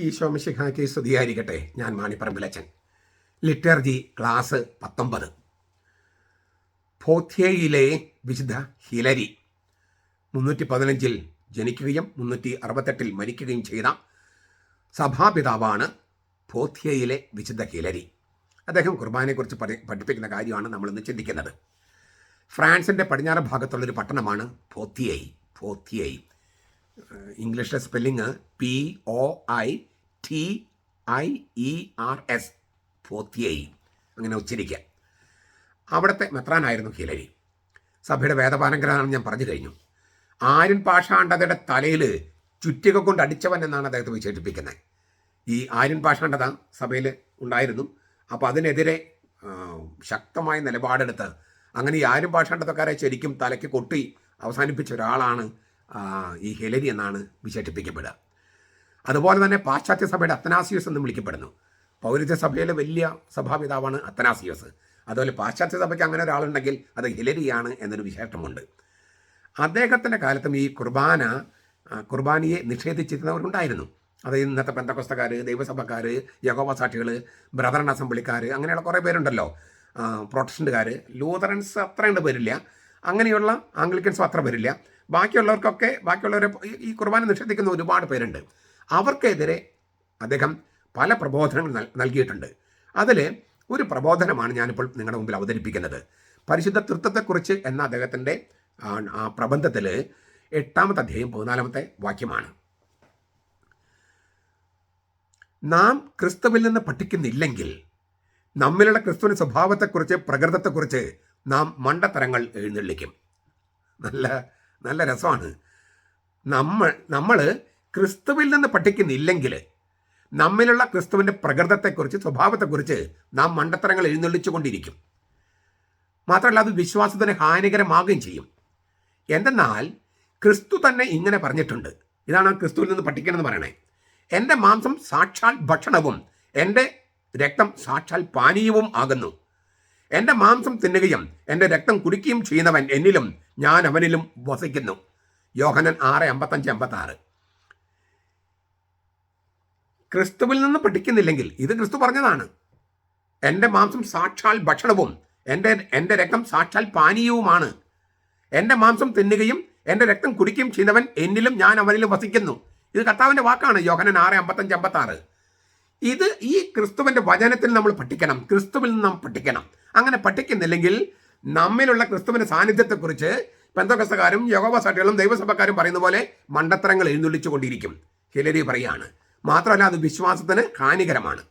ഈശോ മിശിഹായ്ക്ക് സ്തുതിയായിരിക്കട്ടെ. ഞാൻ മാണിപ്പറമ്പിലച്ചൻ. Liturgy class 19. ഫോത്യയിലെ വിശുദ്ധ ഹിലരി 315 ജനിക്കുകയും 368 മരിക്കുകയും ചെയ്ത സഭാപിതാവാണ് ഫോത്യയിലെ വിശുദ്ധ ഹിലരി. അദ്ദേഹം കുർബാനയെക്കുറിച്ച് പഠിപ്പിക്കുന്ന കാര്യമാണ് നമ്മളിന്ന് ചിന്തിക്കുന്നത്. ഫ്രാൻസിൻ്റെ പടിഞ്ഞാറ് ഭാഗത്തുള്ളൊരു പട്ടണമാണ് ഫോത്യൈ. ഇംഗ്ലീഷിലെ സ്പെല്ലിങ് POITIERS, ഫോത്യൈ, അങ്ങനെ ഉച്ചരിക്കുക. അവിടുത്തെ മെത്രാനായിരുന്നു ഹിലരി. സഭയുടെ വേദപാലങ്കരാണെന്ന് ഞാൻ പറഞ്ഞു കഴിഞ്ഞു. ആര്യൻ പാഷാണ്ഡതയുടെ തലയിൽ ചുറ്റിക കൊണ്ട് അടിച്ചവൻ എന്നാണ് അദ്ദേഹത്തെ വിശേഷിപ്പിക്കുന്നത്. ഈ ആര്യൻ പാഷാണ്ഡത സഭയിൽ ഉണ്ടായിരുന്നു. അപ്പോൾ അതിനെതിരെ ശക്തമായ നിലപാടെടുത്ത് അങ്ങനെ ഈ ആര്യൻ പാഷാണ്ഡതക്കാരെ ശരിക്കും തലയ്ക്ക് കൊട്ടി അവസാനിപ്പിച്ച ഒരാളാണ് ഈ ഹിലരി എന്നാണ് വിശേഷിപ്പിക്കപ്പെടുക. അതുപോലെ തന്നെ പാശ്ചാത്യ സഭയുടെ അത്തനാസിയോസ് എന്ന് വിളിക്കപ്പെടുന്നു. പൗരസ്ത്യ സഭയിലെ വലിയ സഭാപിതാവാണ് അത്തനാസിയോസ്. അതുപോലെ പാശ്ചാത്യ സഭയ്ക്ക് അങ്ങനെ ഒരാളുണ്ടെങ്കിൽ അത് ഹിലരിയാണ് എന്നൊരു വിശേഷമുണ്ട്. അദ്ദേഹത്തിൻ്റെ കാലത്തും ഈ കുർബാനയെ നിഷേധിച്ചിരുന്നവരുണ്ടായിരുന്നു. അത് ഇന്നത്തെ പെന്തക്കോസ്തക്കാർ, ദൈവസഭക്കാർ, യഹോവ സാക്ഷികൾ, ബ്രദറൻ അസംബ്ലിക്കാർ, അങ്ങനെയുള്ള കുറേ പേരുണ്ടല്ലോ. പ്രൊട്ടസ്റ്റന്റുകാർ, ലൂതറൻസ് അത്രയുണ്ട് വരില്ല, അങ്ങനെയുള്ള ആംഗ്ലിക്കൻസും അത്ര വരില്ല. ബാക്കിയുള്ളവരെ ഈ കുർബാന നിഷേധിക്കുന്ന ഒരുപാട് പേരുണ്ട്. അവർക്കെതിരെ അദ്ദേഹം പല പ്രബോധനങ്ങൾ നൽകിയിട്ടുണ്ട്. അതിൽ ഒരു പ്രബോധനമാണ് ഞാനിപ്പോൾ നിങ്ങളുടെ മുമ്പിൽ അവതരിപ്പിക്കുന്നത്. പരിശുദ്ധ തൃത്വത്തെക്കുറിച്ച് എന്ന അദ്ദേഹത്തിൻ്റെ ആ പ്രബന്ധത്തിൽ 8-ാമത്തെ അധ്യായം 14-ാമത്തെ വാക്യമാണ്. നാം ക്രിസ്തുവിൽ നിന്ന് പഠിക്കുന്നില്ലെങ്കിൽ നമ്മിലുള്ള ക്രിസ്തുവിൻ്റെ സ്വഭാവത്തെക്കുറിച്ച്, പ്രകൃതത്തെക്കുറിച്ച് നാം മണ്ടത്തരങ്ങൾ എഴുന്നള്ളിക്കും. നല്ല രസമാണ്. നമ്മൾ ക്രിസ്തുവിൽ നിന്ന് പഠിക്കുന്നില്ലെങ്കിൽ നമ്മിലുള്ള ക്രിസ്തുവിൻ്റെ പ്രകൃതത്തെക്കുറിച്ച്, സ്വഭാവത്തെക്കുറിച്ച് നാം മണ്ടത്തരങ്ങൾ എഴുന്നള്ളിച്ചു കൊണ്ടിരിക്കും. മാത്രമല്ല അത് വിശ്വാസത്തിന് ഹാനികരമാകുകയും ചെയ്യും. എന്തെന്നാൽ ക്രിസ്തു തന്നെ ഇങ്ങനെ പറഞ്ഞിട്ടുണ്ട്. ഇതാണ് ക്രിസ്തുവിൽ നിന്ന് പഠിക്കണമെന്ന് പറയണേ. എൻ്റെ മാംസം സാക്ഷാൽ ഭക്ഷണവും എൻ്റെ രക്തം സാക്ഷാൽ പാനീയവും ആകുന്നു. എൻ്റെ മാംസം തിന്നുകയും എൻ്റെ രക്തം കുടിക്കുകയും ചെയ്യുന്നവൻ എന്നിലും ഞാൻ അവനിലും വസിക്കുന്നു. യോഹന്നാൻ 6:55-56. ക്രിസ്തുവിൽ നിന്ന് പഠിക്കുന്നില്ലെങ്കിൽ, ഇത് ക്രിസ്തു പറഞ്ഞതാണ്, എൻ്റെ മാംസം സാക്ഷാൽ ഭക്ഷണവും എൻ്റെ രക്തം സാക്ഷാൽ പാനീയവുമാണ്. എൻ്റെ മാംസം തിന്നുകയും എൻ്റെ രക്തം കുടിക്കുകയും ചെയ്യുന്നവൻ എന്നിലും ഞാൻ അവനിലും വസിക്കുന്നു. ഇത് കർത്താവിൻ്റെ വാക്കാണ്. യോഹന്നാൻ 6:55-56. ഇത് ഈ ക്രിസ്തുവിൻ്റെ വചനത്തിൽ നമ്മൾ പഠിക്കണം. ക്രിസ്തുവിൽ നിന്ന് നാം പഠിക്കണം. അങ്ങനെ പഠിക്കുന്നില്ലെങ്കിൽ നമ്മിലുള്ള ക്രിസ്തുവിൻ്റെ സാന്നിധ്യത്തെക്കുറിച്ച് പെന്തക്കോസ്തക്കാരും യഹോവ സാക്ഷികളും ദൈവസഭക്കാരും പറയുന്ന പോലെ മണ്ടത്തരങ്ങൾ എഴുന്നള്ളിച്ചു കൊണ്ടിരിക്കും. ഹിലരി പറയാണ്. മാത്രമല്ല അത് വിശ്വാസത്തിന് ഹാനികരമാണ്.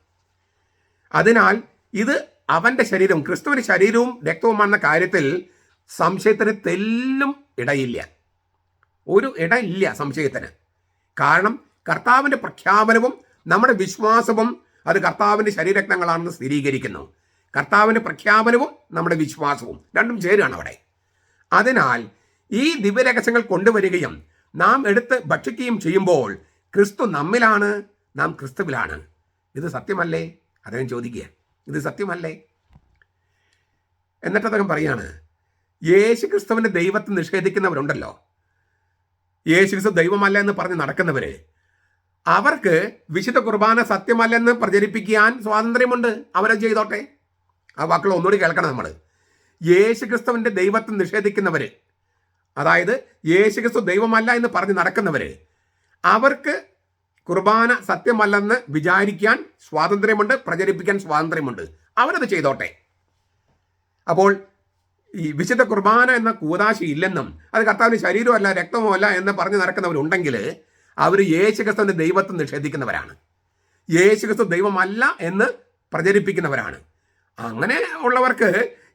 അതിനാൽ ഇത് അവൻ്റെ ശരീരവും ക്രിസ്തുവിൻ്റെ ശരീരവും രക്തവുമാണെന്ന കാര്യത്തിൽ സംശയത്തിന് തെല്ലും ഇടയില്ല. ഒരു ഇടയില്ല സംശയത്തിന്. കാരണം കർത്താവിൻ്റെ പ്രഖ്യാപനവും നമ്മുടെ വിശ്വാസവും അത് കർത്താവിൻ്റെ ശരീരരക്തങ്ങളാണെന്ന് സ്ഥിരീകരിക്കുന്നു. കർത്താവിൻ്റെ പ്രഖ്യാപനവും നമ്മുടെ വിശ്വാസവും രണ്ടും ചേരുകയാണ് അവിടെ. അതിനാൽ ഈ ദിവ്യരഹസ്യങ്ങൾ കൊണ്ടുവരികയും നാം എടുത്ത് ഭക്ഷിക്കുകയും ചെയ്യുമ്പോൾ ക്രിസ്തു നമ്മിലാണ്, നാം ക്രിസ്തുവിലാണ്. ഇത് സത്യമല്ലേ? അദ്ദേഹം ചോദിക്കുക, ഇത് സത്യമല്ലേ? എന്നിട്ട് അദ്ദേഹം പറയാണ്, യേശു ക്രിസ്തുവിൻ്റെ ദൈവത്തെ നിഷേധിക്കുന്നവരുണ്ടല്ലോ, യേശു ക്രിസ്തു ദൈവമല്ല എന്ന് പറഞ്ഞ് നടക്കുന്നവർ, അവർക്ക് വിശുദ്ധ കുർബാന സത്യമല്ലെന്ന് പ്രചരിപ്പിക്കാൻ സ്വാതന്ത്ര്യമുണ്ട്. അവരത് ചെയ്തോട്ടെ. ആ വാക്കുകൾ ഒന്നുകൂടി കേൾക്കണം നമ്മൾ. യേശു ക്രിസ്തുവിൻ്റെ ദൈവത്തെ നിഷേധിക്കുന്നവർ, അതായത് യേശു ക്രിസ്തു ദൈവമല്ല എന്ന് പറഞ്ഞ് നടക്കുന്നവർ, അവർക്ക് കുർബാന സത്യമല്ലെന്ന് വിചാരിക്കാൻ സ്വാതന്ത്ര്യമുണ്ട്, പ്രചരിപ്പിക്കാൻ സ്വാതന്ത്ര്യമുണ്ട്. അവരത് ചെയ്തോട്ടെ. അപ്പോൾ ഈ വിശുദ്ധ കുർബാന എന്ന കൂദാശി ഇല്ലെന്നും അത് കർത്താവിൻ്റെ ശരീരമല്ല രക്തവുമല്ല എന്ന് പറഞ്ഞ് നടക്കുന്നവരുണ്ടെങ്കിൽ അവർ യേശു ക്രിസ്തുവിൻ്റെ ദൈവത്തെ നിഷേധിക്കുന്നവരാണ്. യേശു ക്രിസ്തു ദൈവമല്ല എന്ന് പ്രചരിപ്പിക്കുന്നവരാണ്. അങ്ങനെ ഉള്ളവർക്ക്,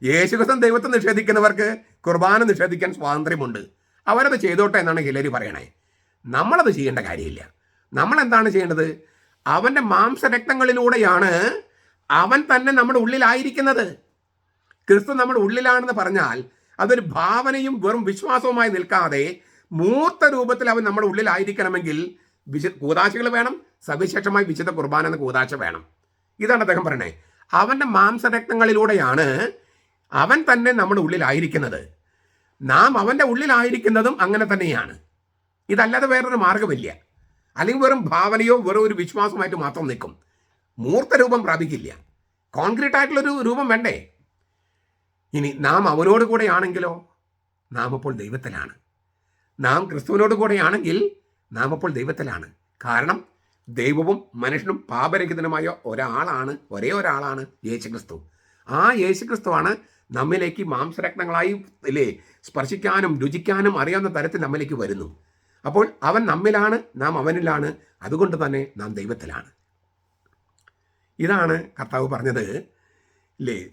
യേശു ക്രിസ്തു ദൈവത്തെ നിഷേധിക്കുന്നവർക്ക് കുർബാന നിഷേധിക്കാൻ സ്വാതന്ത്ര്യമുണ്ട്. അവരത് ചെയ്തോട്ടെ എന്നാണ് ഹിലരി പറയണേ. നമ്മളത് ചെയ്യേണ്ട കാര്യമില്ല. നമ്മളെന്താണ് ചെയ്യേണ്ടത്? അവൻ്റെ മാംസരക്തങ്ങളിലൂടെയാണ് അവൻ തന്നെ നമ്മുടെ ഉള്ളിലായിരിക്കുന്നത്. ക്രിസ്തു നമ്മുടെ ഉള്ളിലാണെന്ന് പറഞ്ഞാൽ അതൊരു ഭാവനയും വെറും വിശ്വാസവുമായി നിൽക്കാതെ മൂർത്ത രൂപത്തിൽ അവൻ നമ്മുടെ ഉള്ളിലായിരിക്കണമെങ്കിൽ കൂദാശകൾ വേണം, സവിശേഷമായി വിശുദ്ധ കുർബാന എന്ന കൂദാശ വേണം. ഇതാണ് അദ്ദേഹം പറയണേ. അവൻ്റെ മാംസരക്തങ്ങളിലൂടെയാണ് അവൻ തന്നെ നമ്മുടെ ഉള്ളിലായിരിക്കുന്നത്. നാം അവൻ്റെ ഉള്ളിലായിരിക്കുന്നതും അങ്ങനെ തന്നെയാണ്. ഇതല്ലാതെ വേറൊരു മാർഗമില്ല. അല്ലെങ്കിൽ വെറും ഭാവനയോ വെറും ഒരു വിശ്വാസമായിട്ട് മാത്രം നിൽക്കും. മൂർത്ത രൂപം പ്രാപിക്കില്ല. കോൺക്രീറ്റ് ആയിട്ടുള്ളൊരു രൂപം വേണ്ടേ? ഇനി നാം അവനോട് കൂടെയാണെങ്കിലോ നാം അപ്പോൾ ദൈവത്തിലാണ്. നാം ക്രിസ്തുവിനോട് കൂടെയാണെങ്കിൽ നാം അപ്പോൾ ദൈവത്തിലാണ്. കാരണം ദൈവവും മനുഷ്യനും പാപരഹിതനുമായ ഒരേ ഒരാളാണ് യേശുക്രിസ്തു. ആ യേശുക്രിസ്തുവാണ് നമ്മിലേക്ക് മാംസരത്നങ്ങളായി സ്പർശിക്കാനും രുചിക്കാനും അറിയാവുന്ന തരത്തിൽ നമ്മിലേക്ക് വരുന്നു. അപ്പോൾ അവൻ നമ്മിലാണ്, നാം അവനിലാണ്. അതുകൊണ്ട് തന്നെ നാം ദൈവത്തിലാണ്. ഇതാണ് കർത്താവ് പറഞ്ഞത്.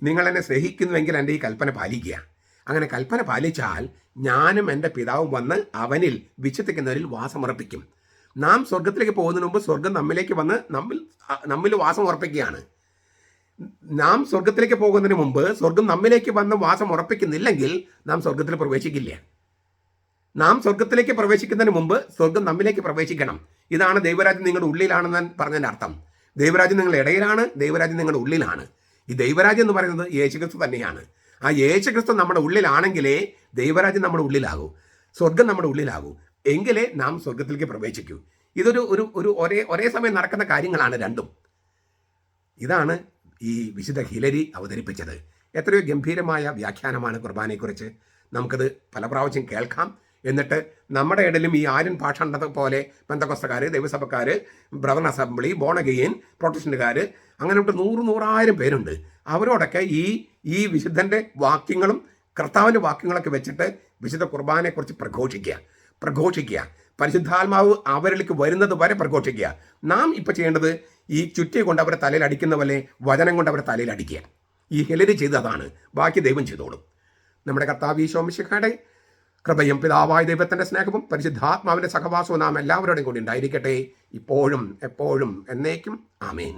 നിങ്ങൾ എന്നെ സ്നേഹിക്കുന്നുവെങ്കിൽ എൻ്റെ ഈ കൽപ്പന പാലിക്കുക. അങ്ങനെ കൽപ്പന പാലിച്ചാൽ ഞാനും എൻ്റെ പിതാവും വന്ന് അവനിൽ വിശ്വസിക്കുന്നവരിൽ വാസമുറപ്പിക്കും. നാം സ്വർഗത്തിലേക്ക് പോകുന്നതിന് മുമ്പ് സ്വർഗം നമ്മിലേക്ക് വന്ന് നമ്മിൽ വാസം ഉറപ്പിക്കുകയാണ്. നാം സ്വർഗത്തിലേക്ക് പോകുന്നതിന് മുമ്പ് സ്വർഗം നമ്മിലേക്ക് വന്ന് വാസം ഉറപ്പിക്കുന്നില്ലെങ്കിൽ നാം സ്വർഗത്തിൽ പ്രവേശിക്കില്ല. നാം സ്വർഗത്തിലേക്ക് പ്രവേശിക്കുന്നതിന് മുമ്പ് സ്വർഗം നമ്മിലേക്ക് പ്രവേശിക്കണം. ഇതാണ് ദൈവരാജ്യം നിങ്ങളുടെ ഉള്ളിലാണെന്ന് പറഞ്ഞതിൻ്റെ അർത്ഥം. ദൈവരാജ്യം നിങ്ങളുടെ ഇടയിലാണ്, ദൈവരാജ്യം നിങ്ങളുടെ ഉള്ളിലാണ്. ഈ ദൈവരാജ്യം എന്ന് പറയുന്നത് യേശുക്രിസ്തു തന്നെയാണ്. ആ യേശുക്രിസ്തു നമ്മുടെ ഉള്ളിലാണെങ്കിലേ ദൈവരാജ്യം നമ്മുടെ ഉള്ളിലാകൂ, സ്വർഗം നമ്മുടെ ഉള്ളിലാകൂ. എങ്കിലേ നാം സ്വർഗത്തിലേക്ക് പ്രവേശിക്കൂ. ഇതൊരു ഒരു ഒരേ സമയം നടക്കുന്ന കാര്യങ്ങളാണ് രണ്ടും. ഇതാണ് ഈ വിശുദ്ധ ഹിലരി അവതരിപ്പിച്ചത്. എത്രയോ ഗംഭീരമായ വ്യാഖ്യാനമാണ് കുർബാനയെക്കുറിച്ച്. നമുക്കത് പല പ്രാവശ്യം കേൾക്കാം. എന്നിട്ട് നമ്മുടെ ഇടയിലും ഈ ആര്യൻ ഭാഷ പോലെ പെന്തക്കോസ്തക്കാർ, ദൈവസഭക്കാർ, ബ്രദർ അസംബ്ലി, ബോൺ അഗെയിൻ, പ്രൊട്ടസ്റ്റന്റുകാർ, അങ്ങനെ 100,000 പേരുണ്ട്. അവരോടൊക്കെ ഈ വിശുദ്ധൻ്റെ വാക്യങ്ങളും കർത്താവിൻ്റെ വാക്യങ്ങളൊക്കെ വെച്ചിട്ട് വിശുദ്ധ കുർബാനയെക്കുറിച്ച് പ്രഘോഷിക്കുക. പരിശുദ്ധാത്മാവ് അവരിലേക്ക് വരുന്നത് വരെ പ്രഘോഷിക്കുക. നാം ഇപ്പോൾ ചെയ്യേണ്ടത് ഈ ചുറ്റി കൊണ്ട് അവരെ തലയിൽ അടിക്കുന്ന പോലെ വചനം കൊണ്ട് അവരെ തലയിൽ അടിക്കുക. ഈ ഹിലരി ചെയ്തതാണ്. ബാക്കി ദൈവം ചെയ്തോളും. നമ്മുടെ കർത്താവ് ഈശോ മിശിഹായുടെ കൃപയും പിതാവായ ദൈവത്തിൻ്റെ സ്നേഹവും പരിശുദ്ധാത്മാവിൻ്റെ സഹവാസവും നാം എല്ലാവരോടും കൂടി ഉണ്ടായിരിക്കട്ടെ, ഇപ്പോഴും എപ്പോഴും എന്നേക്കും. ആമേൻ.